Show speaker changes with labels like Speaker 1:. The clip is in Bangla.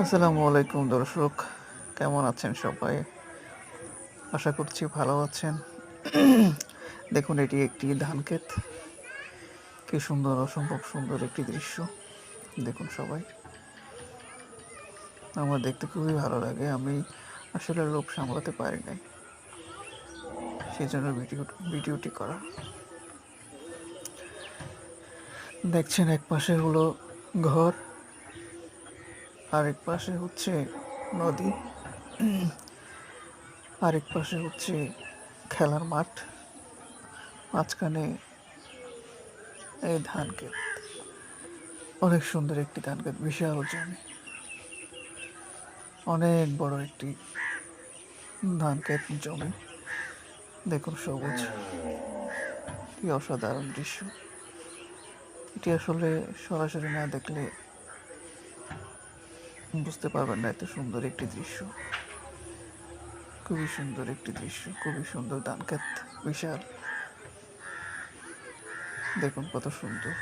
Speaker 1: আসসালামু আলাইকুম দর্শক, কেমন আছেন সবাই? আশা করছি ভালো আছেন। দেখুন, এটি একটি ধানক্ষেত। কি সুন্দর, অসম্ভব সুন্দর একটি দৃশ্য। দেখুন সবাই, আমার দেখতে খুবই ভালো লাগে। আমি আসলে লোভ সামলাতে পারি নাই, সেই জন্য ভিডিওটি করা। দেখছেন, এক পাশে হলো ঘর, আরেক পাশে হচ্ছে নদী, আরেক পাশে হচ্ছে খেলার মাঠ, মাঝখানে এই ধানক্ষেত। অনেক সুন্দর একটি ধানক্ষেত, বিশাল জমি, অনেক বড় একটি ধানক্ষেত জমি। দেখুন সবুজ, কি অসাধারণ দৃশ্য। এটি আসলে সরাসরি না দেখলে বুঝতে পারবেন না এত সুন্দর একটি দৃশ্য। খুবই সুন্দর একটি দৃশ্য, খুবই সুন্দর ধানক্ষেত, বিশাল। দেখুন কত সুন্দর।